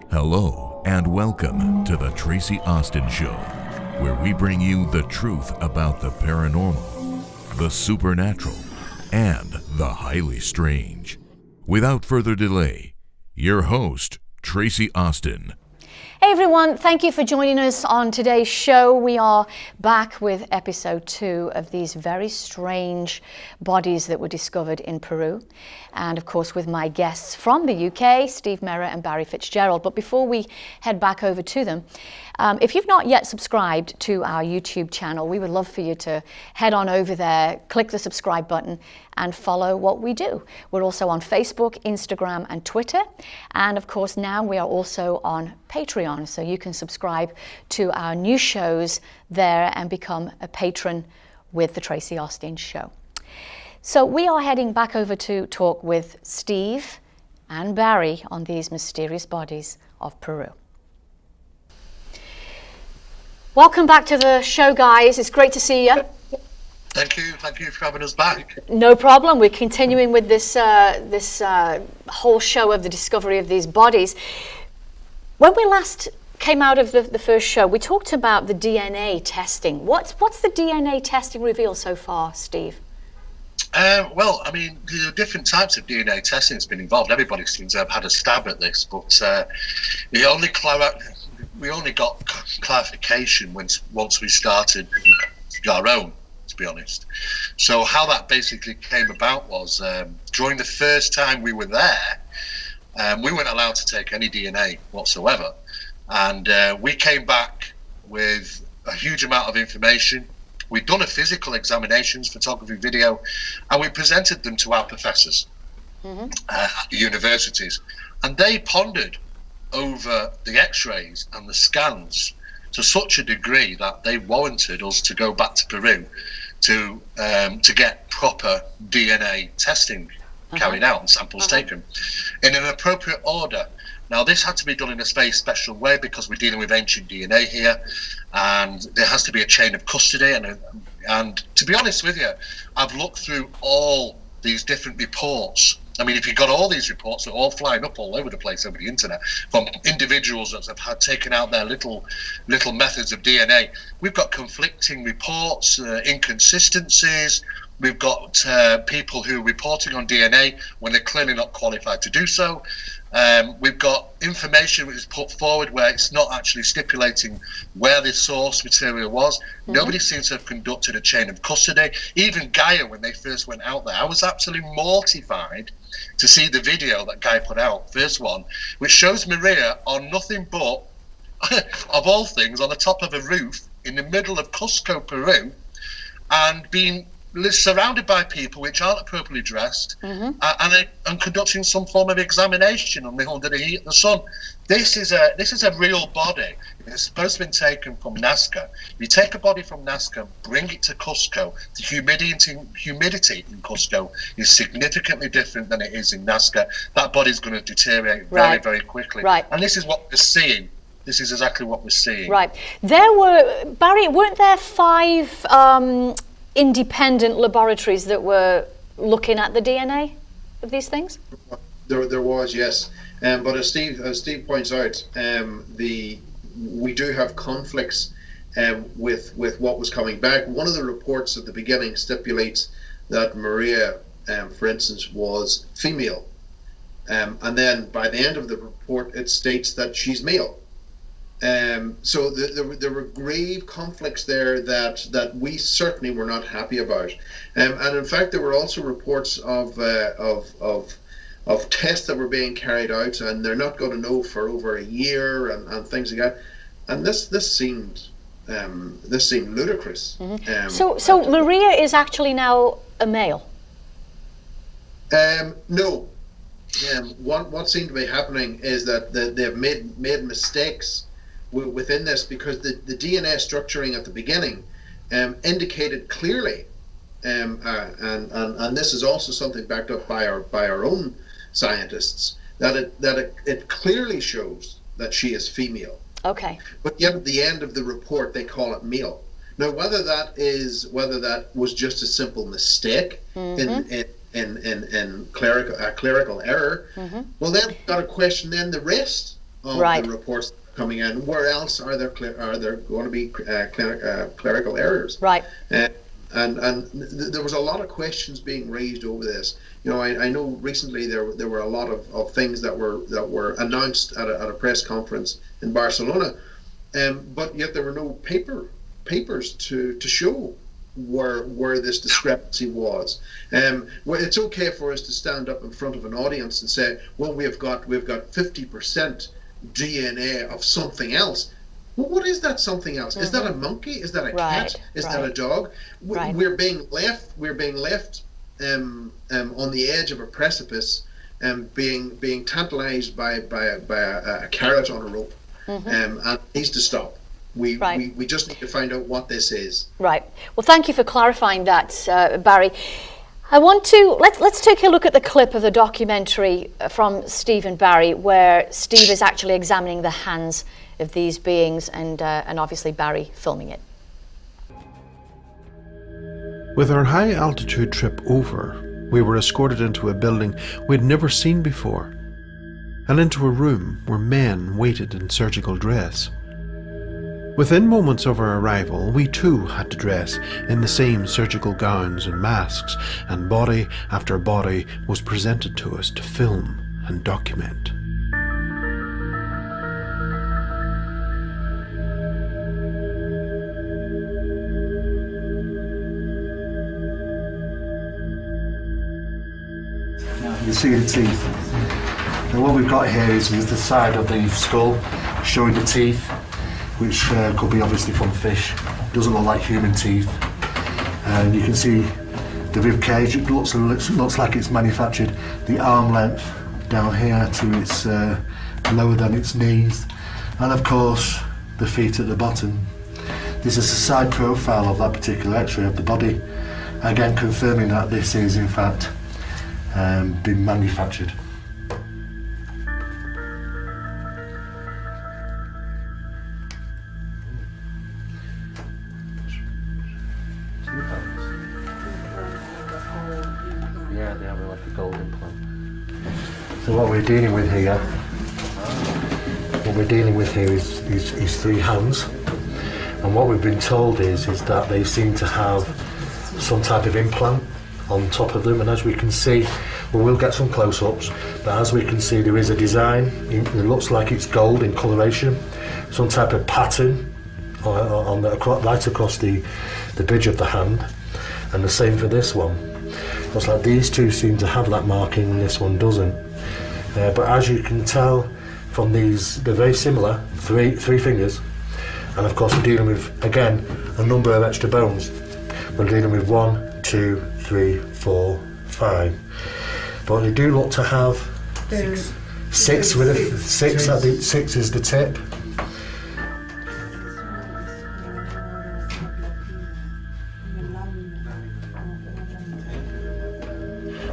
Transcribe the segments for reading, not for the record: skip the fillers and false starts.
Hello and welcome to the Tracie Austin Show, where we bring you the truth about the paranormal, the supernatural, and the highly strange. Without further delay, your host, Tracie Austin. Hey everyone, thank you for joining us on today's show. We are back with episode 2 of these very strange bodies that were discovered in Peru. And of course with my guests from the UK, Steve Mera and Barry Fitzgerald. But before we head back over to them, if you've not yet subscribed to our YouTube channel, we would love for you to head on over there, click the subscribe button and follow what we do. We're also on Facebook, Instagram and Twitter. And of course now we are also on Patreon, so you can subscribe to our new shows there and become a patron with the Tracie Austin Show. So we are heading back over to talk with Steve and Barry on these mysterious bodies of Peru. Welcome back to the show, guys. It's great to see you. Thank you for having us back. No problem. We're continuing with this whole show of the discovery of these bodies. When we last came out of the first show, we talked about the DNA testing. What's the DNA testing revealed so far, Steve? Well, I mean, there are different types of DNA testing that's been involved. Everybody seems to have had a stab at this, but we only got clarification once we started our own, to be honest. So how that basically came about was during the first time we were there, we weren't allowed to take any DNA whatsoever. And we came back with a huge amount of information. We'd done a physical examinations, photography, video, and we presented them to our professors at the universities. And they pondered over the x-rays and the scans to such a degree that they warranted us to go back to Peru to get proper DNA testing carried out and samples taken in an appropriate order. Now, this had to be done in a very special way because we're dealing with ancient DNA here, and there has to be a chain of custody. And to be honest with you, I've looked through all these different reports. I mean, if you've got all these reports, they're all flying up all over the place over the internet from individuals that have had taken out their little methods of DNA. We've got conflicting reports, inconsistencies. We've got people who are reporting on DNA when they're clearly not qualified to do so. We've got information which is put forward where it's not actually stipulating where the source material was. Nobody seems to have conducted a chain of custody. Even Gaia, when they first went out there, I was absolutely mortified to see the video that Gaia put out, first one, which shows Mera on nothing but, of all things, on the top of a roof in the middle of Cusco, Peru, and being surrounded by people which aren't appropriately dressed and conducting some form of examination under the heat of the sun. This is a real body. It's supposed to have been taken from Nazca. You take a body from Nazca, bring it to Cusco. The humidity in Cusco is significantly different than it is in Nazca. That body's going to deteriorate very, very quickly. Right. And this is what we're seeing. This is exactly what we're seeing. Right. Weren't there 5 independent laboratories that were looking at the DNA of these things? There was, yes. But as Steve points out, we do have conflicts with what was coming back. One of the reports at the beginning stipulates that Mera, for instance, was female, and then by the end of the report, it states that she's male. So there were grave conflicts there that we certainly were not happy about, and in fact there were also reports of tests that were being carried out, and they're not going to know for over a year and things like that. And this seemed ludicrous. So Mera is actually now a male? No. What seemed to be happening is that they've made mistakes within this, because the DNA structuring at the beginning indicated clearly, and this is also something backed up by our own scientists, that it clearly shows that she is female. Okay. But yet at the end of the report they call it male. Now whether that was just a simple mistake in clerical error, well then got to question then the rest of Right. the reports coming in. Where else are there going to be clerical errors? Right. There was a lot of questions being raised over this. You know, I know recently there were a lot of things that were announced at a press conference in Barcelona, but yet there were no papers to show where this discrepancy was. Well, it's okay for us to stand up in front of an audience and say, well, we've got 50% DNA of something else. Well, what is that something else? Is that a monkey? Is that a cat? Is that a dog? We're being left on the edge of a precipice, being tantalized by a carrot on a rope, and it needs to stop. We just need to find out what this is. Right. Well, thank you for clarifying that, Barry. I want to let's take a look at the clip of the documentary from Steve and Barry, where Steve is actually examining the hands of these beings, and obviously Barry filming it. With our high altitude trip over, we were escorted into a building we'd never seen before, and into a room where men waited in surgical dress. Within moments of our arrival, we too had to dress in the same surgical gowns and masks, and body after body was presented to us to film and document. You see the teeth. And what we've got here is the side of the skull showing the teeth, which could be obviously from fish. Doesn't look like human teeth. And you can see the rib cage. It looks like it's manufactured. The arm length down here to its lower than its knees, and of course the feet at the bottom. This is a side profile of that particular X-ray of the body, again confirming that this is in fact been manufactured. Yeah, they have like a gold implant. So what we're dealing with here, is three hands, and what we've been told is that they seem to have some type of implant on top of them, and as we can see, we'll get some close-ups, but as we can see there is a design. It looks like it's gold in coloration, some type of pattern right across the bridge of the hand, and the same for this one. Looks like these two seem to have that marking and this one doesn't. But as you can tell from these, they're very similar, three fingers, and of course we're dealing with, again, a number of extra bones. We're dealing with 1, 2, 3, 4, 5. But they do look to have six with it. Six is the tip.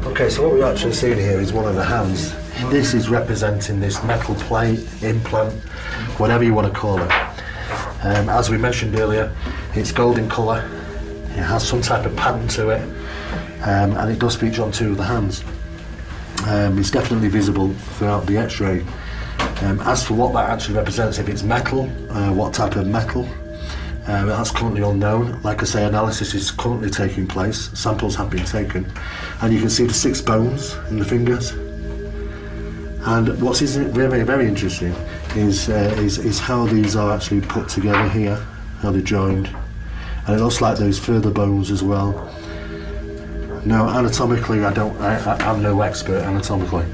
Okay, so what we're actually seeing here is one of the hands. This is representing this metal plate, implant, whatever you want to call it. As we mentioned earlier, it's gold in colour. It has some type of pattern to it, and it does feature on two of the hands. It's definitely visible throughout the X-ray. As for what that actually represents, if it's metal, what type of metal, that's currently unknown. Like I say, analysis is currently taking place. Samples have been taken, and you can see the 6 bones in the fingers. And what's very, very interesting is how these are actually put together here, how they're joined, and it looks like there's further bones as well. Now, anatomically, I'm no expert anatomically,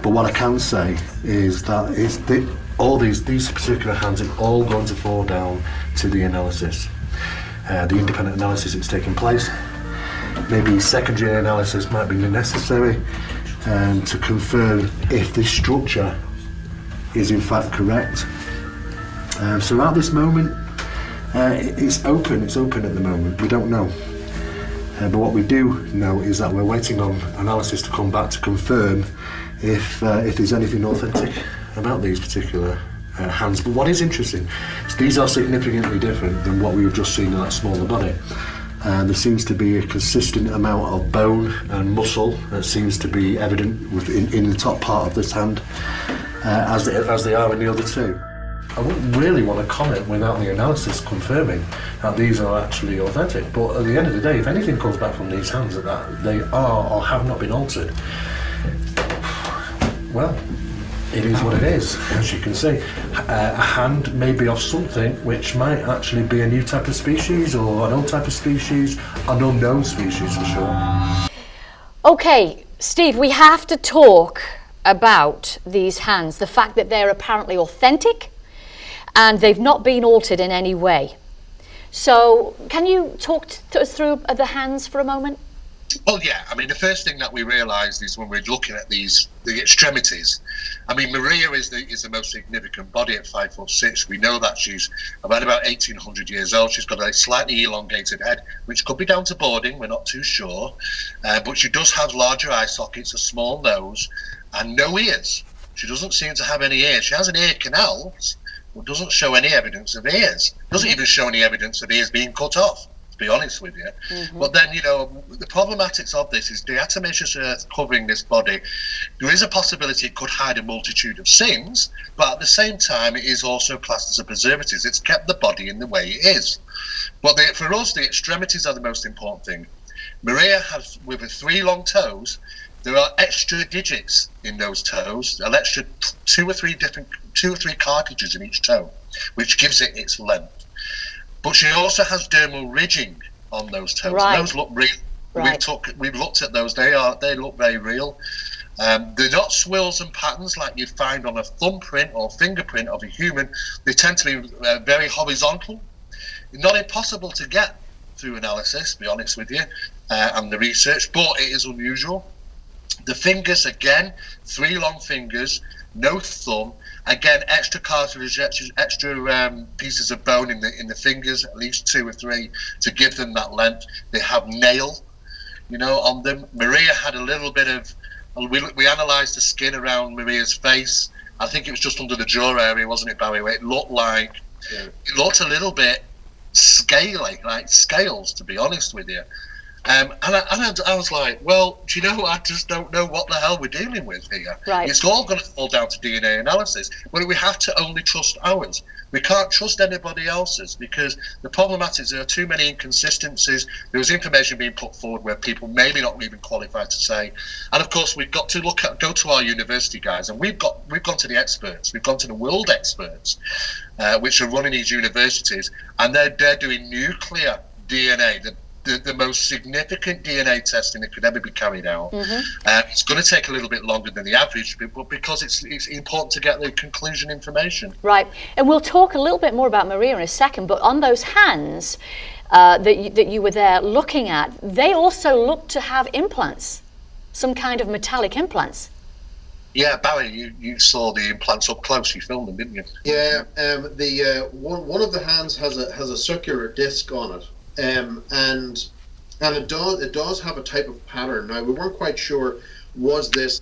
but what I can say is that all these particular hands are all going to fall down to the analysis, the independent analysis that's taking place. Maybe secondary analysis might be necessary to confirm if this structure is in fact correct. So at this moment, it's open at the moment. We don't know. But what we do know is that we're waiting on analysis to come back to confirm if there's anything authentic about these particular hands. But what is interesting is these are significantly different than what we've just seen in that smaller body. There seems to be a consistent amount of bone and muscle that seems to be evident in the top part of this hand. as they are in the other two. I wouldn't really want to comment without the analysis confirming that these are actually authentic, but at the end of the day, if anything comes back from these hands that they are or have not been altered, well, it is what it is, as you can see. A hand may be of something which might actually be a new type of species or an old type of species, an unknown species for sure. Okay, Steve, we have to talk about these hands, the fact that they're apparently authentic and they've not been altered in any way. So can you talk us through the hands for a moment? Well, yeah. I mean, the first thing that we realised is when we're looking at the extremities. I mean, Maria is the most significant body at 5'6". We know that she's about 1,800 years old. She's got a slightly elongated head, which could be down to boarding. We're not too sure, but she does have larger eye sockets, a small nose, and no ears. She doesn't seem to have any ears. She has an ear canal, but doesn't show any evidence of ears. Doesn't even show any evidence of ears being cut off, to be honest with you. But then, the problematics of this is diatomaceous earth covering this body. There is a possibility it could hide a multitude of sins, but at the same time, it is also classed as a preservative. It's kept the body in the way it is. But for us, the extremities are the most important thing. Maria has, with her 3 long toes, there are extra digits in those toes, an extra two or three cartilages in each toe, which gives it its length. But she also has dermal ridging on those toes. Right. And those look real. Right. We've looked at those. They look very real. They're not swirls and patterns like you'd find on a thumbprint or fingerprint of a human. They tend to be very horizontal. Not impossible to get through analysis, to be honest with you, and the research, but it is unusual. The fingers, again, 3 long fingers, no thumb. Again, extra cartilage, extra pieces of bone in the fingers, at least 2 or 3, to give them that length. They have nail, on them. Maria had a little bit of. We analysed the skin around Maria's face. I think it was just under the jaw area, wasn't it, Barry? Where it looked like it looked a little bit scaly, like scales, to be honest with you. And I was like, well, do you know, I just don't know what the hell we're dealing with here. Right. It's all going to fall down to DNA analysis, but we have to only trust ours. We can't trust anybody else's because the problematic is there are too many inconsistencies. There was information being put forward where people maybe not even qualified to say. And of course, we've got to go to our university guys, and we've gone to the experts. We've gone to the world experts, which are running these universities, and they're doing nuclear DNA, the most significant DNA testing that could ever be carried out. It's going to take a little bit longer than the average, but because it's important to get the conclusion information. Right, and we'll talk a little bit more about Maria in a second, but on those hands that you were there looking at, they also look to have implants, some kind of metallic implants. Yeah, Barry, you saw the implants up close. You filmed them, didn't you? Yeah, one of the hands has a circular disc on it. And it does have a type of pattern. Now, we weren't quite sure, was this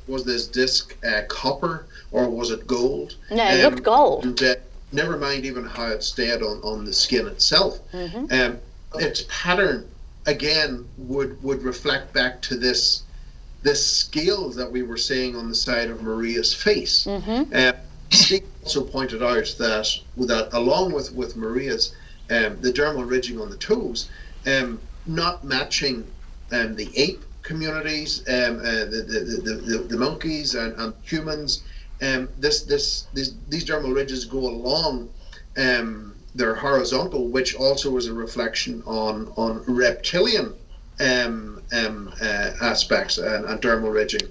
disc copper or was it gold? No, it looked gold. And, never mind even how it stayed on the skin itself. Its pattern again would reflect back to this scales that we were seeing on the side of Maria's face. Steve also pointed out that along with Maria's, the dermal ridging on the toes, not matching the ape communities, the monkeys and humans. These dermal ridges go along. They're horizontal, which also is a reflection on reptilian aspects and dermal ridging.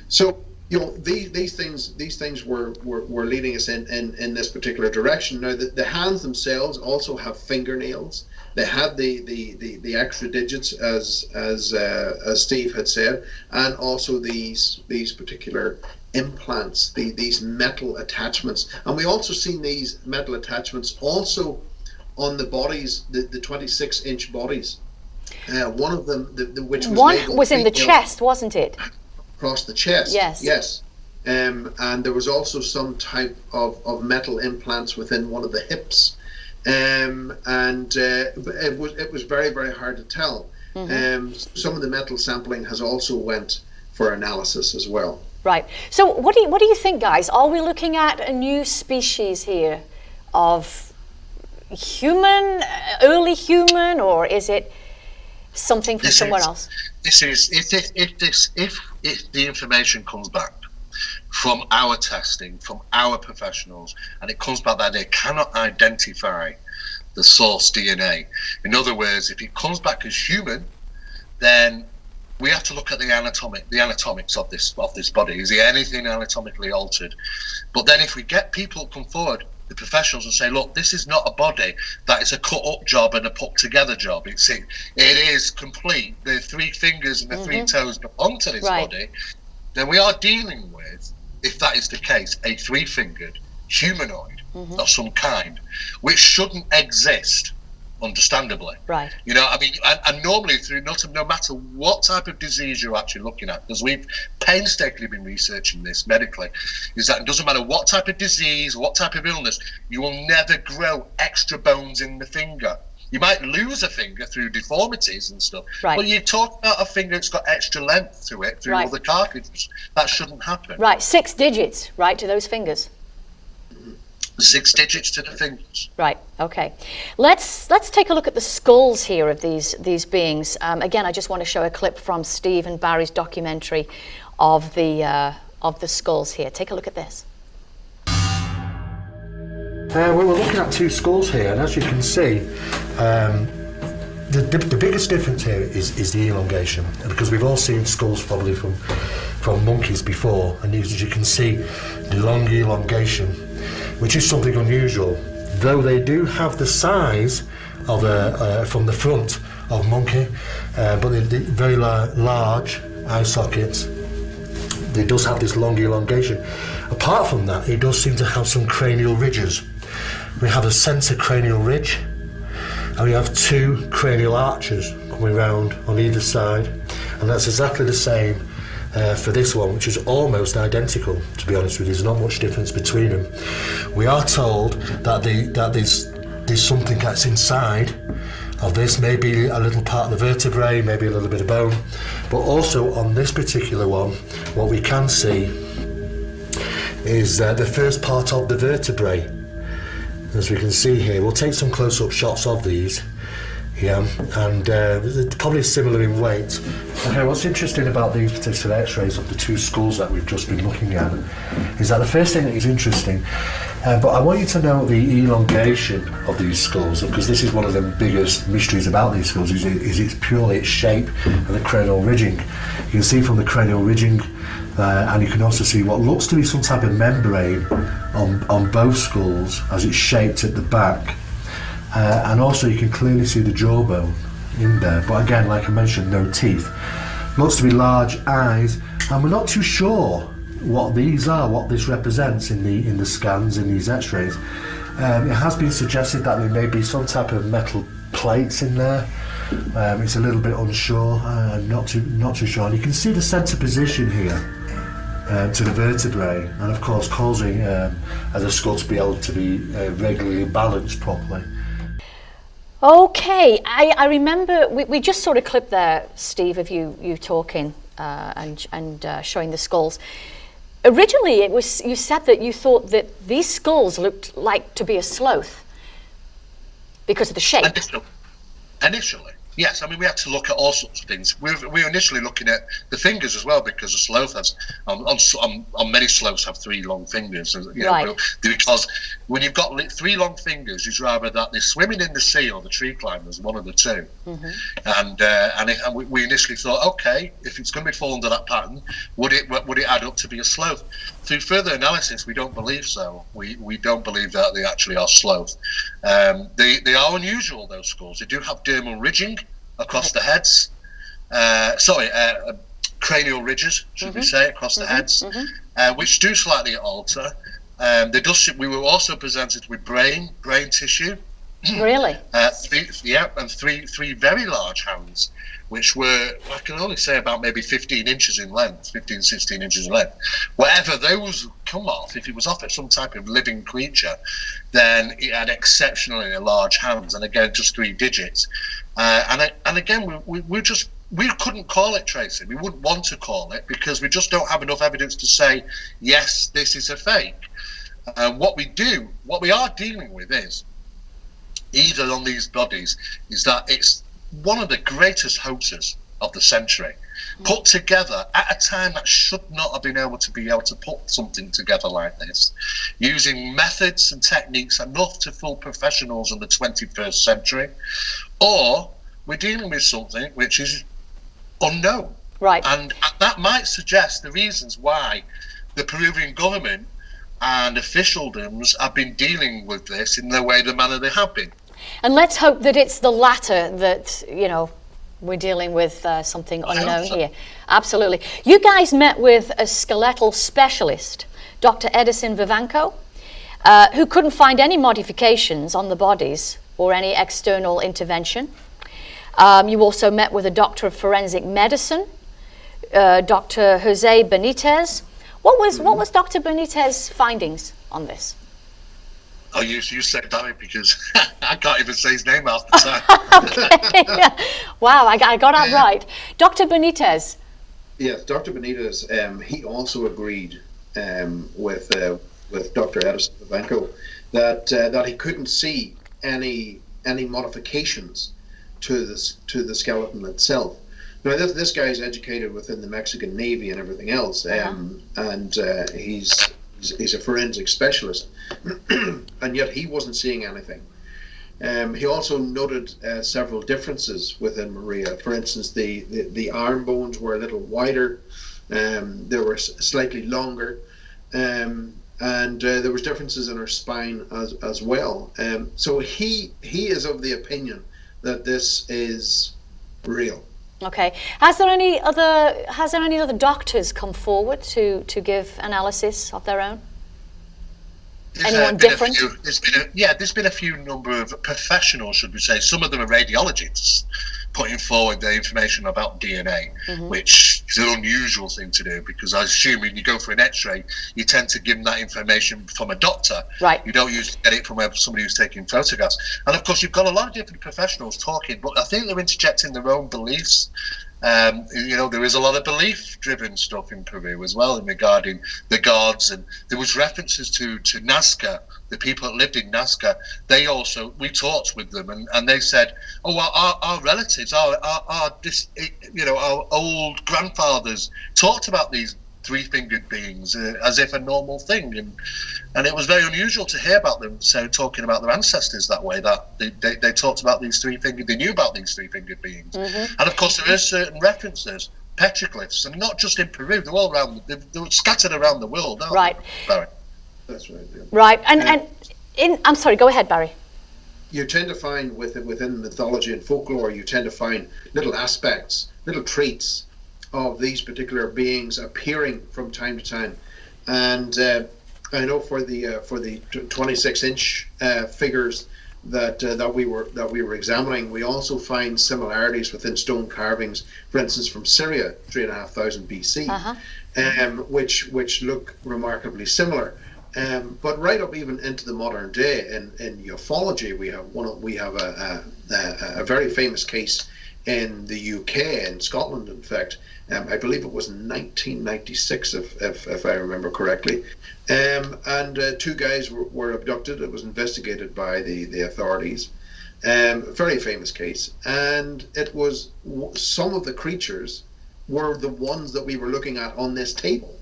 So these things were leading us in this particular direction. Now the hands themselves also have fingernails. They had the extra digits as Steve had said, and also these particular implants, these metal attachments. And we also seen these metal attachments also on the bodies, the 26-inch bodies. One of them, which was in the chest, wasn't it? Across the chest. Yes. And there was also some type of metal implants within one of the hips. And it was very, very hard to tell. Some of the metal sampling has also went for analysis as well. Right. So what do you think, guys? Are we looking at a new species here of human, early human, or is it something from somewhere else? This is if the information comes back from our testing, from our professionals, and it comes back that they cannot identify the source DNA. In other words, if it comes back as human, then we have to look at the anatomics of this body. Is there anything anatomically altered? But then if we get people come forward, the professionals, and say, look, this is not a body that is a cut up job and a put together job. It is complete. The 3 fingers and the 3 toes belong to this body. Then we are dealing with, if that is the case, a 3-fingered humanoid of some kind, which shouldn't exist, understandably. Right. You know, I mean, and normally through no matter what type of disease you're actually looking at, because we've painstakingly been researching this medically, is that it doesn't matter what type of disease, what type of illness, you will never grow extra bones in the finger. You might lose a finger through deformities and stuff, but you talk about a finger that's got extra length to it through other cartilages. That shouldn't happen. Right, 6 digits, right, to those fingers. 6 digits to the fingers. Right. Okay. Let's take a look at the skulls here of these beings. Again, I just want to show a clip from Steve and Barry's documentary of the skulls here. Take a look at this. We're looking at 2 skulls here, and as you can see, the biggest difference here is the elongation, because we've all seen skulls probably from monkeys before, and as you can see, the long elongation, which is something unusual, though they do have the size of from the front of monkey, but they're very large eye sockets. It does have this long elongation. Apart from that, it does seem to have some cranial ridges. We have a centre cranial ridge, and we have 2 cranial arches coming round on either side, and that's exactly the same for this one, which is almost identical, to be honest with you. There's not much difference between them. We are told that there's something that's inside of this, maybe a little part of the vertebrae, maybe a little bit of bone, but also on this particular one, what we can see is the first part of the vertebrae. As we can see here, we'll take some close-up shots of these. Yeah, and they're probably similar in weight. Okay, what's interesting about these particular x-rays of the 2 skulls that we've just been looking at is that the first thing that is interesting, but I want you to know the elongation of these skulls, because this is one of the biggest mysteries about these skulls, is it's purely its shape and the cranial ridging. You can see from the cranial ridging, and you can also see what looks to be some type of membrane on both skulls as it's shaped at the back. And also you can clearly see the jawbone in there, but again, like I mentioned, no teeth. Looks to be large eyes, and we're not too sure what these are, what this represents in the scans, in these x-rays. It has been suggested that there may be some type of metal plates in there. It's a little bit unsure, not too sure. And you can see the centre position here to the vertebrae, and of course causing the skull to be able to be regularly balanced properly. Okay, I remember we just saw a clip there, Steve, of you talking and showing the skulls. Originally, you said that you thought that these skulls looked like to be a sloth because of the shape. Initially, yes. I mean, we had to look at all sorts of things. We were initially looking at the fingers as well, because a sloth has, on many sloths have 3 long fingers. Right. Because when you've got 3 long fingers, it's rather that they're swimming in the sea or the tree climbers, one of the 2. And we initially thought, okay, if it's going to be fall under that pattern, would it add up to be a sloth? Through further analysis, we don't believe so. We don't believe that they actually are sloth. They are unusual, those skulls. They do have dermal ridging across the heads. Cranial ridges, should we say, across the heads, which do slightly alter. We were also presented with brain tissue. Really? And three very large hands, which were, I can only say, about maybe 15 inches in length, 15, 16 inches in length. Whatever those come off, if it was off at some type of living creature, then it had exceptionally large hands, and again, just 3 digits. And again, we're just we couldn't call it Tracie. We wouldn't want to call it because we just don't have enough evidence to say, yes, this is a fake. What we are dealing with is, either on these bodies, is that it's one of the greatest hoaxes of the century, put together at a time that should not have been able to put something together like this, using methods and techniques enough to fool professionals in the 21st century, or we're dealing with something which is unknown. Right. And that might suggest the reasons why the Peruvian government and officialdoms have been dealing with this in the manner they have been. And let's hope that it's the latter, that, we're dealing with something unknown here. Absolutely. You guys met with a skeletal specialist, Dr. Edison Vivanco, who couldn't find any modifications on the bodies or any external intervention. You also met with a doctor of forensic medicine, Dr. Jose Benitez. What was Dr. Benitez's findings on this? Oh, you said that because I can't even say his name half the time. Okay. Wow, I got that right. Dr. Benitez. Yes, Dr. Benitez, he also agreed with Dr. Edison Vivanco that he couldn't see any modifications to the skeleton itself. Now, this guy is educated within the Mexican Navy and everything else, and he's a forensic specialist, and yet he wasn't seeing anything. He also noted several differences within Maria. For instance, the arm bones were a little wider, they were slightly longer, and there was differences in her spine as well. So he is of the opinion that this is real. Okay. Has there any other doctors come forward to give analysis of their own? Anyone different? There's been a few number of professionals, should we say. Some of them are radiologists putting forward their information about DNA, which is an unusual thing to do, because I assume when you go for an X-ray, you tend to give them that information from a doctor. Right. You don't usually get it from somebody who's taking photographs. And of course, you've got a lot of different professionals talking, but I think they're interjecting their own beliefs. There is a lot of belief-driven stuff in Peru as well regarding the gods, and there was references to Nazca, the people that lived in Nazca. We talked with them, and they said, "Oh, our relatives, our old grandfathers talked about these three-fingered beings as if a normal thing," and it was very unusual to hear about them talking about their ancestors that way, that they talked about these three-fingered, they knew about these three-fingered beings. And of course there are certain references, petroglyphs, and not just in Peru, they're all around, they're scattered around the world, aren't right they, Barry? That's right, yeah. Right. And I'm sorry, go ahead, Barry. You tend to find within mythology and folklore, you tend to find little aspects, little traits of these particular beings appearing from time to time. And I know for the 26-inch figures that we were examining, we also find similarities within stone carvings, for instance from Syria, 3,500 BC, which look remarkably similar. But right up even into the modern day, in ufology, we have a very famous case in the UK, in Scotland, in fact. I believe it was in 1996, if I remember correctly. And two guys were abducted. It was investigated by the authorities. Very famous case. And it was some of the creatures were the ones that we were looking at on this table.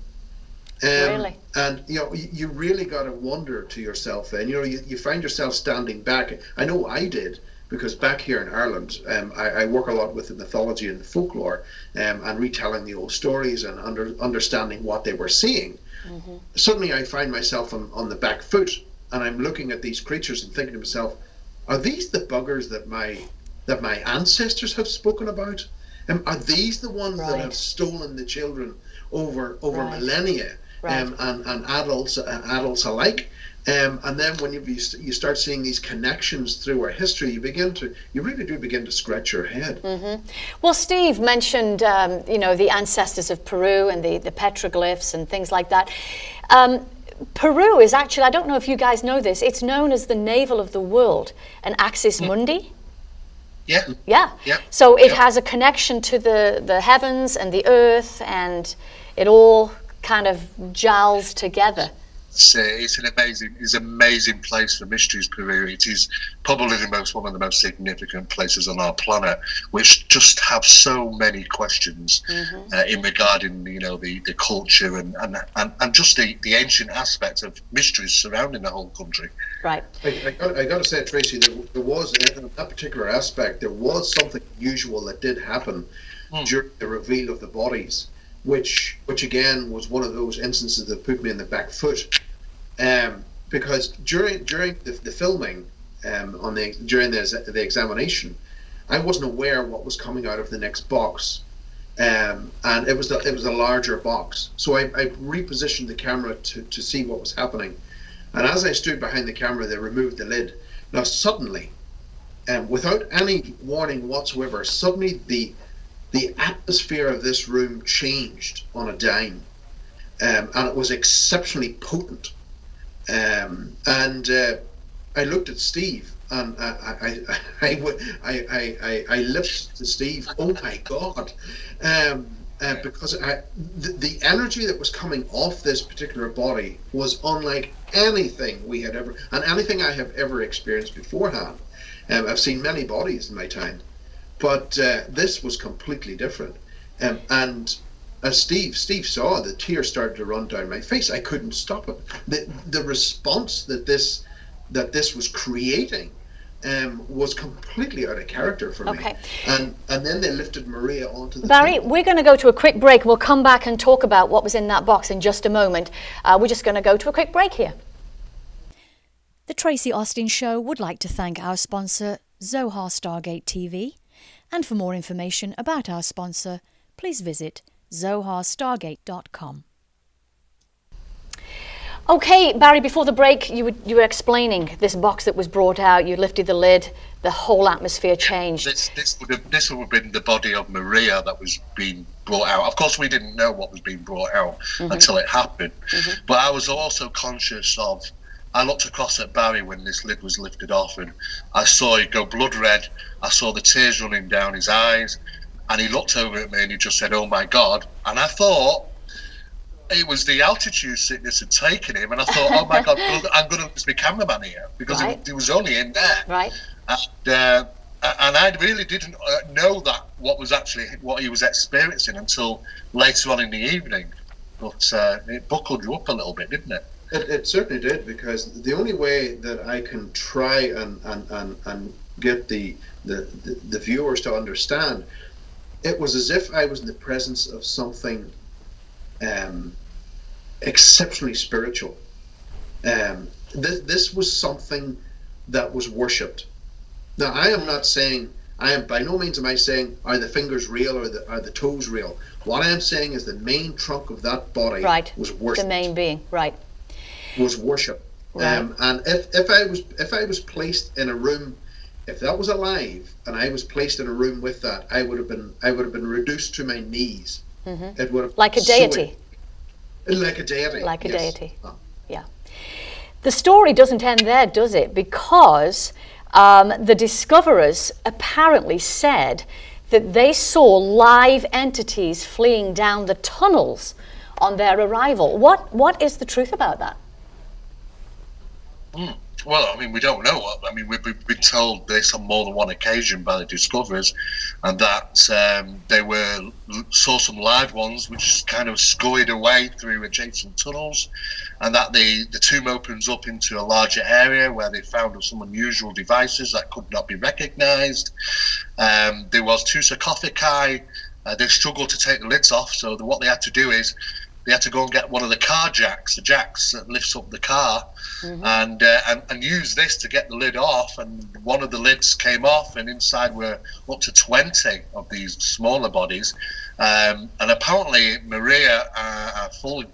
Really? And you really got to wonder to yourself then, you find yourself standing back. I know I did, because back here in Ireland, I work a lot with the mythology and the folklore, and retelling the old stories and understanding what they were seeing. Suddenly I find myself on the back foot, and I'm looking at these creatures and thinking to myself, are these the buggers that my ancestors have spoken about? Are these the ones that have stolen the children over millennia, and adults alike? And then when you start seeing these connections through our history, you really do begin to scratch your head. Well, Steve mentioned the ancestors of Peru and the petroglyphs and things like that. Peru is actually, I don't know if you guys know this, it's known as the navel of the world, an axis mundi. Yeah. Yeah. Yeah. So it Yeah. has a connection to the heavens and the earth, and it all kind of gels together. It's an amazing place for mysteries, Peru. It is probably one of the most significant places on our planet, which just have so many questions in regarding the culture and just the ancient aspects of mysteries surrounding the whole country. Right. I got to say, Tracy, there was, in that particular aspect, there was something unusual that did happen during the reveal of the bodies, which again was one of those instances that put me in the back foot, because during the filming, during the examination, I wasn't aware what was coming out of the next box, and it was a larger box. So I repositioned the camera to see what was happening, and as I stood behind the camera, they removed the lid. Now suddenly, without any warning whatsoever, suddenly the atmosphere of this room changed on a dime, and it was exceptionally potent. I looked at Steve, and I listened to Steve. Oh my God! Because the energy that was coming off this particular body was unlike anything we had ever, and anything I have ever experienced beforehand. I've seen many bodies in my time, but this was completely different. And as Steve saw, the tears started to run down my face. I couldn't stop it. The response that this was creating was completely out of character for me. Okay. And then they lifted Maria onto the Barry, table. we're going to go to a quick break. We'll come back and talk about what was in that box in just a moment. We're just going to go to a quick break here. The Tracie Austin Show would like to thank our sponsor, Zohar Stargate TV. And for more information about our sponsor, please visit zoharstargate.com. Okay, Barry, before the break, you were explaining this box that was brought out. You lifted the lid, the whole atmosphere changed. This would have been the body of Maria that was being brought out. Of course, we didn't know what was being brought out until it happened. But I was also conscious of, I looked across at Barry when this lid was lifted off, and I saw it go blood red. I saw the tears running down his eyes, and he looked over at me and he just said, "Oh my God." And I thought it was the altitude sickness had taken him, and I thought, "Oh my God, I'm going to lose my cameraman here," because he was only in there. Right. And I really didn't know that what he was experiencing until later on in the evening. But it buckled you up a little bit, didn't it? It certainly did, because the only way that I can try and get the viewers to understand, it was as if I was in the presence of something exceptionally spiritual. This was something that was worshipped. Now, I am not saying, by no means am I saying, are the fingers real or are the toes real? What I am saying is the main trunk of that body was worshipped. The main being, right. Was worship. Right. And if I was placed in a room, if that was alive and I was placed in a room with that, I would have been reduced to my knees. It would have Like a deity. Like a deity. Like a yes. deity. Yeah. The story doesn't end there, does it? Because the discoverers apparently said that they saw live entities fleeing down the tunnels on their arrival. What is the truth about that? Well, I mean, we don't know. I mean, we've been told this on more than one occasion by the discoverers, and that they saw some live ones which kind of scurried away through adjacent tunnels, and that the tomb opens up into a larger area where they found some unusual devices that could not be recognised. There was 2 sarcophagi. They struggled to take the lids off, so what they had to do is they had to go and get one of the car jacks, the jacks that lifts up the car, and use this to get the lid off. And one of the lids came off, and inside were up to 20 of these smaller bodies. And apparently, Maria,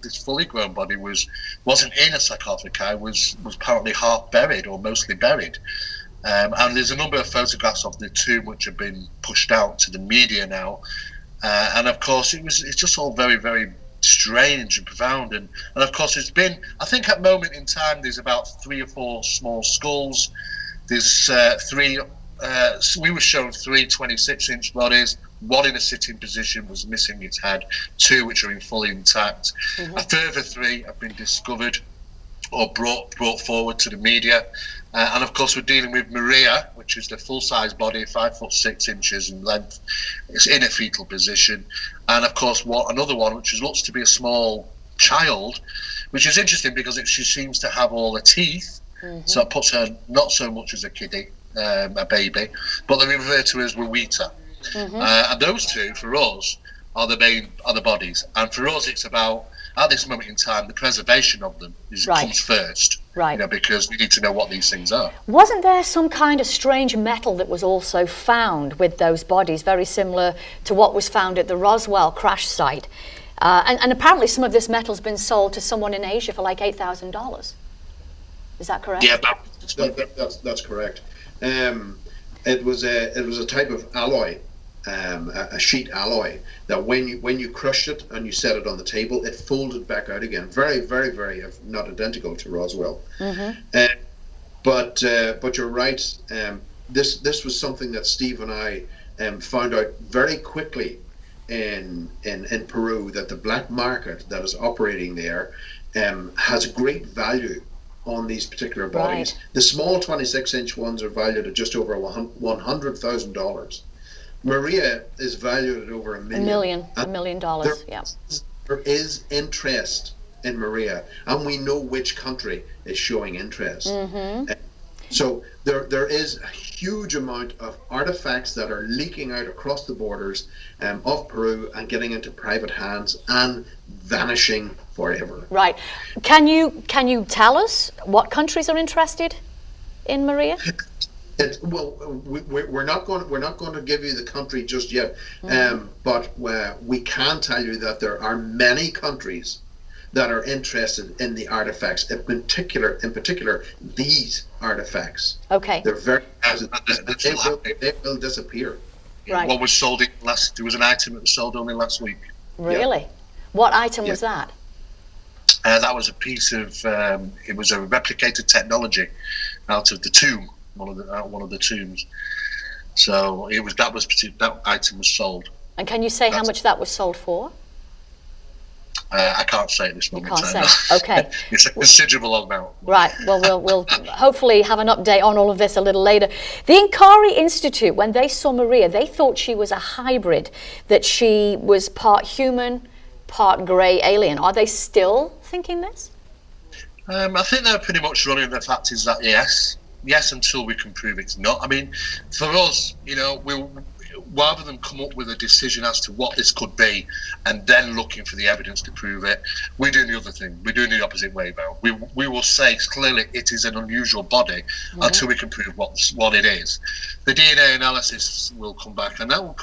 this fully grown body, wasn't in a sarcophagi, was apparently half buried or mostly buried. And there's a number of photographs of the tomb which have been pushed out to the media now. And of course, it's just all very, very strange and profound, and of course it's been, I think at moment in time there's about 3 or 4 small skulls. There's 3 we were shown 3 26-inch bodies. One in a sitting position was missing its head. 2 which are in fully intact. A further 3 have been discovered or brought forward to the media. And of course, we're dealing with Maria, which is the full-size body, 5 foot 6 inches in length. It's in a fetal position. And of course, another one, which looks to be a small child, which is interesting because she seems to have all the teeth. So it puts her not so much as a kiddie, a baby, but they refer to her as Wawita. And those 2, for us, are the bodies. And for us, it's about, at this moment in time, the preservation of them comes first. Right. You know, because we need to know what these things are. Wasn't there some kind of strange metal that was also found with those bodies, very similar to what was found at the Roswell crash site? And apparently some of this metal's been sold to someone in Asia for like $8,000. Is that correct? Yeah, that's correct. It was a type of alloy, a sheet alloy that when you crushed it and you set it on the table, it folded back out again. Very, very, very not identical to Roswell. But you're right. This was something that Steve and I found out very quickly in Peru, that the black market that is operating there has great value on these particular bodies. Right. The small 26-inch ones are valued at just over $100,000. Maria is valued at over $1 million. $1 million, yeah. There is interest in Mera, and we know which country is showing interest. So there is a huge amount of artifacts that are leaking out across the borders of Peru and getting into private hands and vanishing forever. Right. Can you tell us what countries are interested in Mera? We're not going to give you the country just yet, but we can tell you that there are many countries that are interested in the artifacts, in particular these artifacts. Okay. They're very they will disappear. Right. What was sold there was an item that was sold only last week. Really? Yeah. What item was that? That was a piece of it was a replicated technology out of the tomb, one of the tombs. So that item was sold. And can you say how much that was sold for? I can't say at this moment. You can't say. Okay. It's a considerable amount. Right. Well, we'll hopefully have an update on all of this a little later. The Inkari Institute, when they saw Mera, they thought she was a hybrid, that she was part human, part grey alien. Are they still thinking this? I think they're pretty much running the fact is that yes, until we can prove it's not. I mean, for us, rather than come up with a decision as to what this could be and then looking for the evidence to prove it, we're doing the other thing. We're doing the opposite way now. We will say clearly it is an unusual body until we can prove what it is. The DNA analysis will come back and that will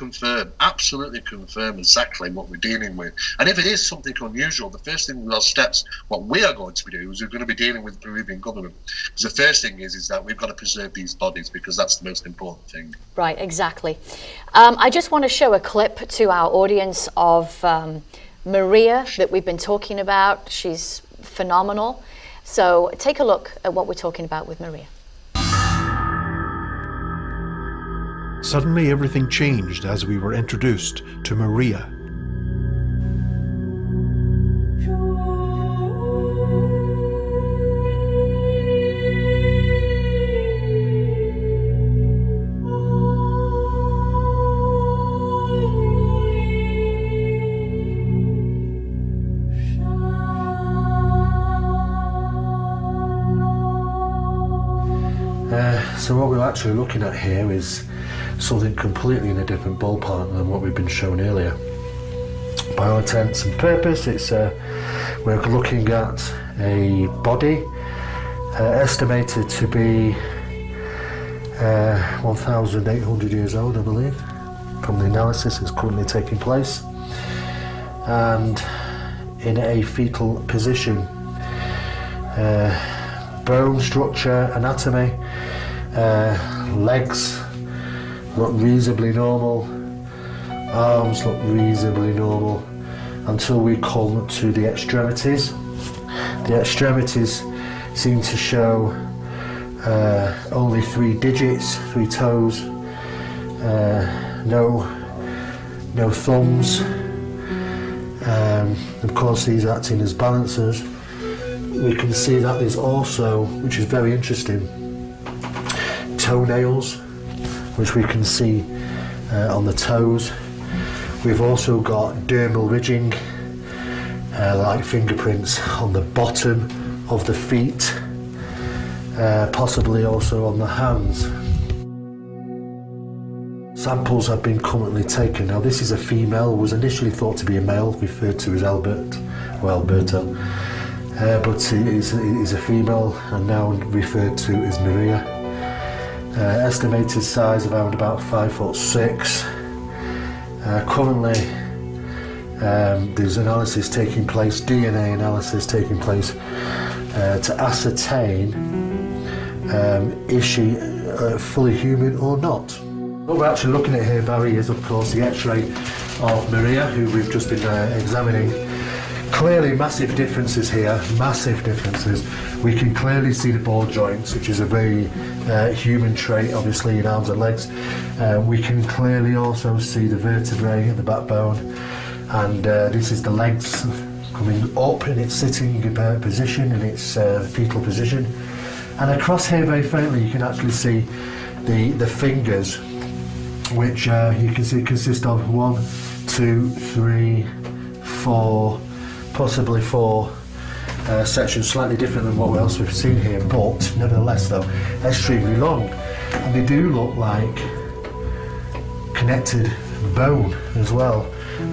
absolutely confirm exactly what we're dealing with. And if it is something unusual, the first thing with our steps, what we are going to be doing is we're going to be dealing with the Peruvian government. Because the first thing is that we've got to preserve these bodies because that's the most important thing. Right, exactly. I just want to show a clip to our audience of Mera that we've been talking about. She's phenomenal. So take a look at what we're talking about with Mera. Suddenly everything changed as we were introduced to Mera. So what we're actually looking at here is something completely in a different ballpark than what we've been shown earlier. By all intents and purposes, we're looking at a body estimated to be 1,800 years old, I believe, from the analysis that's currently taking place, and in a fetal position. Bone structure, anatomy, legs look reasonably normal, arms look reasonably normal, until we come to the extremities. The extremities seem to show only 3 digits, 3 toes, no thumbs. Of course, these acting as balancers. We can see that there's also, which is very interesting, toenails, which we can see on the toes. We've also got dermal ridging, like fingerprints on the bottom of the feet, possibly also on the hands. Samples have been currently taken. Now this is a female, was initially thought to be a male, referred to as Alberto, but it is a female and now referred to as Mera. Estimated size around about 5'6". Currently there's analysis taking place, DNA analysis taking place to ascertain is she fully human or not. What we're actually looking at here, Barry, is of course the X-ray of Mera, who we've just been examining. Clearly massive differences here, massive differences. We can clearly see the ball joints, which is a very human trait, obviously, in arms and legs. We can clearly also see the vertebrae and the backbone, and this is the legs coming up in its sitting position, in its fetal position. And across here, very faintly, you can actually see the fingers, which you can see consist of 1, 2, 3, 4, possibly 4 sections, slightly different than what else we've seen here, but nevertheless though extremely long, and they do look like connected bone as well.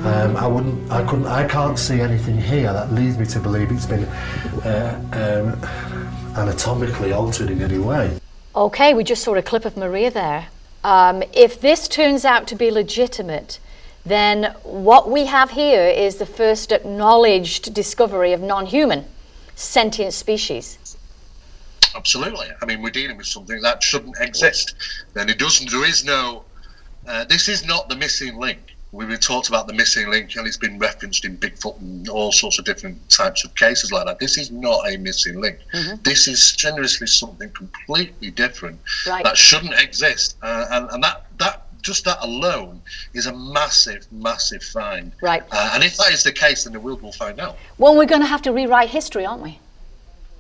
I can't see anything here that leads me to believe it's been anatomically altered in any way. Okay, we just saw a clip of Mera there. If this turns out to be legitimate, then what we have here is the first acknowledged discovery of non-human sentient species. Absolutely. I mean, we're dealing with something that shouldn't exist. Then there is no, this is not the missing link. We've talked about the missing link, and it's been referenced in Bigfoot and all sorts of different types of cases like that. This is not a missing link. Mm-hmm. This is generously something completely different that shouldn't exist. And that just that alone is a massive, massive find. Right. And if that is the case, then the world will find out. Well, we're going to have to rewrite history, aren't we?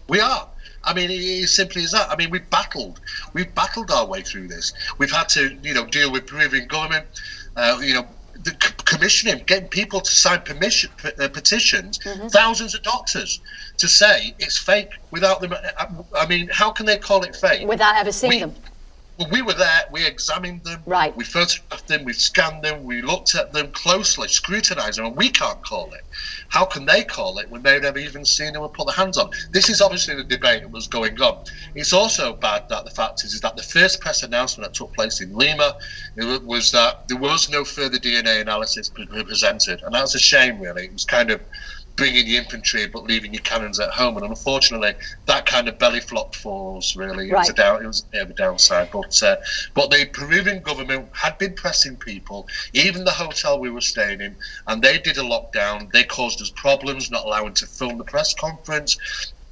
We are. I mean, it's simply as that. I mean, we've battled our way through this. We've had to, deal with Peruvian government, the commissioning, getting people to sign petitions, thousands of doctors to say it's fake without them. I mean, how can they call it fake? Without ever seeing them. Well, we were there, we examined them, right. We photographed them, we scanned them, we looked at them closely, scrutinised them, and we can't call it. How can they call it when they've never even seen them or put their hands on? This is obviously the debate that was going on. It's also bad that the fact is that the first press announcement that took place in Lima was that there was no further DNA analysis presented, and that's a shame, really. It was kind of bringing the infantry but leaving your cannons at home, and unfortunately that kind of belly flopped for us, really. It was a bit of a downside, but the Peruvian government had been pressing people, even the hotel we were staying in, and they did a lockdown. They caused us problems, not allowing to film the press conference,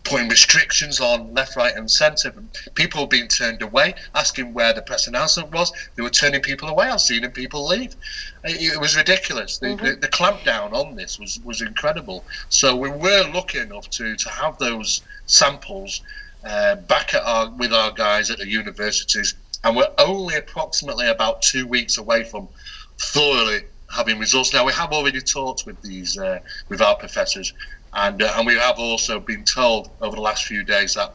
putting restrictions on left, right and centre. People were being turned away, asking where the press announcement was. They were turning people away. I've seen people leave. It was ridiculous. The clampdown on this was incredible. So we were lucky enough to have those samples back with our guys at the universities, and we're only approximately about 2 weeks away from thoroughly having results. Now, we have already talked with these with our professors, and we have also been told over the last few days that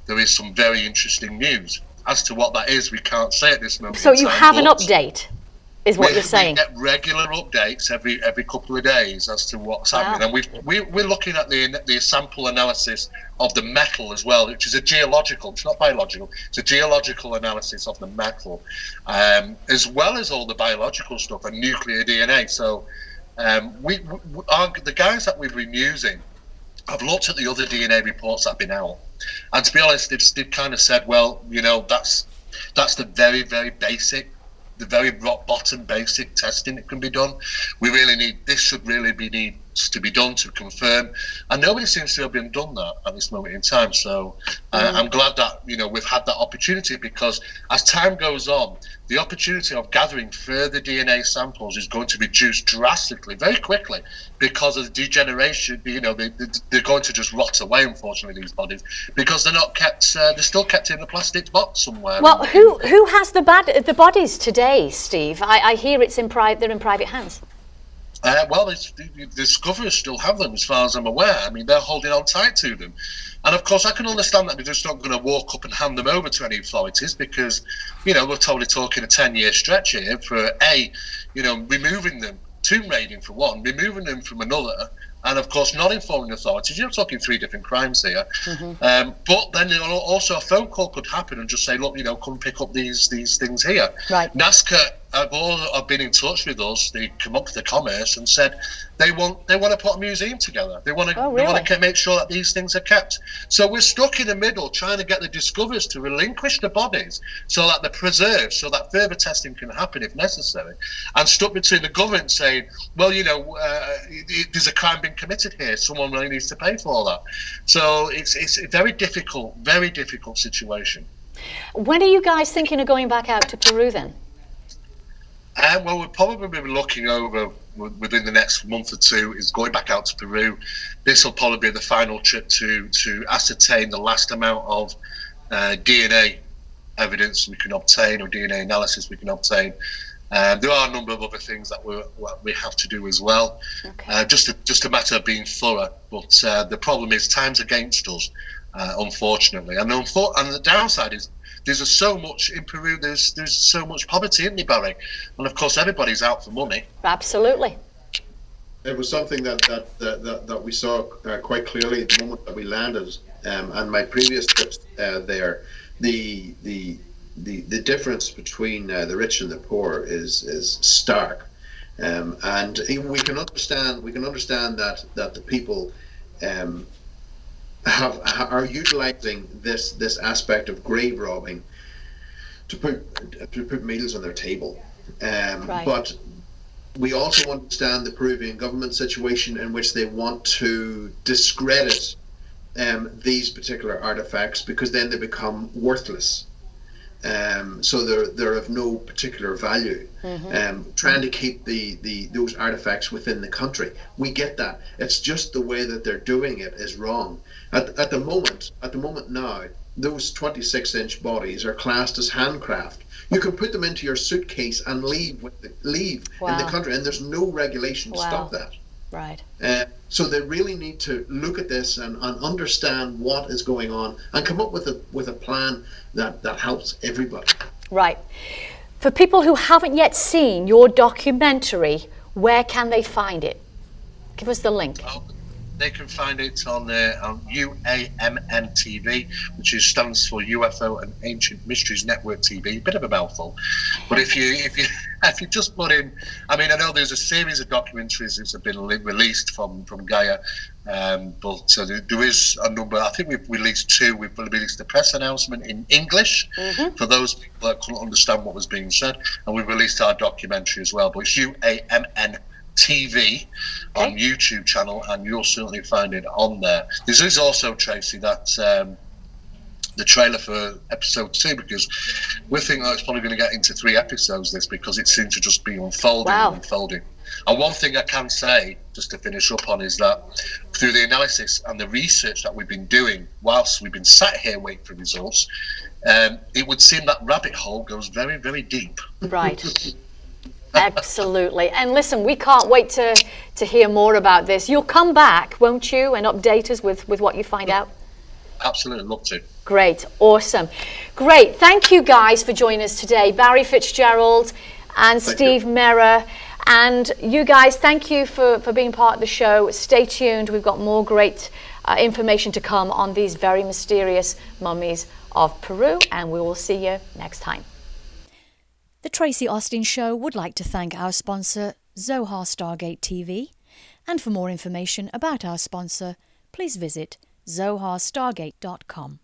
there is some very interesting news. As to what that is, we can't say at this moment. So you have an update, is what you're saying? We get regular updates every couple of days as to what's happening, and we're looking at the sample analysis of the metal as well, which is a geological. It's not biological. It's a geological analysis of the metal, as well as all the biological stuff and nuclear DNA. So. The guys that we've been using, I've looked at the other DNA reports that have been out, and to be honest, they've kind of said, well, that's the very, very basic, the very rock bottom basic testing that can be done. We really need, this should really be to be done to confirm, and nobody seems to have been done that at this moment in time. So I'm glad that we've had that opportunity, because as time goes on, the opportunity of gathering further DNA samples is going to reduce drastically, very quickly, because of the degeneration. They're going to just rot away, unfortunately, these bodies, because they're not kept. They're still kept in a plastic box somewhere. Well, who has the bodies today, Steve? I hear they're in private hands. Well, the discoverers still have them, as far as I'm aware. I mean, they're holding on tight to them. And of course, I can understand that they're just not going to walk up and hand them over to any authorities, because, we're totally talking a 10-year stretch here for removing them, tomb raiding for one, removing them from another, and of course not informing authorities. You're talking 3 different crimes here. But then also a phone call could happen and just say, look, come pick up these things here. Right. NASCA have been in touch with us, the Commerce, and said they want to put a museum together. They want to make sure that these things are kept. So we're stuck in the middle trying to get the discoverers to relinquish the bodies so that they're preserved, so that further testing can happen if necessary, and stuck between the government saying, well, there's a crime being committed here. Someone really needs to pay for all that. So it's a very difficult situation. When are you guys thinking of going back out to Peru then? Well, we'll probably be looking over within the next month or two is going back out to Peru. This will probably be the final trip to ascertain the last amount of DNA evidence we can obtain, or DNA analysis we can obtain. There are a number of other things that we have to do as well. Okay. Just a matter of being thorough. But the problem is time's against us, unfortunately. And the downside is, there's so much in Peru. There's so much poverty, isn't there, Barry? And of course, everybody's out for money. Absolutely. It was something that we saw quite clearly the moment that we landed, and my previous trips there. The difference between the rich and the poor is stark, and we can understand that the people are utilizing this aspect of grave robbing to put meals on their table. Right. But we also understand the Peruvian government situation, in which they want to discredit these particular artifacts, because then they become worthless. So they're of no particular value. Trying to keep those artifacts within the country, we get that. It's just the way that they're doing it is wrong. At the moment now, those 26-inch bodies are classed as handcraft. You can put them into your suitcase and leave in the country, and there's no regulation to stop that. Right. So they really need to look at this and understand what is going on, and come up with a plan that helps everybody. Right. For people who haven't yet seen your documentary, where can they find it? Give us the link. They can find it on UAMN TV, which stands for UFO and Ancient Mysteries Network TV. A bit of a mouthful, but if you just put in, I mean, I know there's a series of documentaries that have been released from Gaia, but there is a number. I think we've released 2. We've released a press announcement in English for those people that couldn't understand what was being said, and we've released our documentary as well. But it's UAMN TV on YouTube channel, and you'll certainly find it on there. This is also, Tracie, that the trailer for episode 2, because we think that it's probably going to get into 3 episodes, this, because it seems to just be unfolding and unfolding. And one thing I can say, just to finish up on, is that through the analysis and the research that we've been doing whilst we've been sat here waiting for results, it would seem that rabbit hole goes very, very deep. Right. Absolutely. And listen, we can't wait to hear more about this. You'll come back, won't you, and update us with what you find out? Absolutely, love to. Great, awesome. Great, thank you guys for joining us today. Barry Fitzgerald and Steve Mera. And you guys, thank you for being part of the show. Stay tuned, we've got more great information to come on these very mysterious mummies of Peru, and we will see you next time. The Tracie Austin Show would like to thank our sponsor, Zohar Stargate TV. And for more information about our sponsor, please visit zoharstargate.com.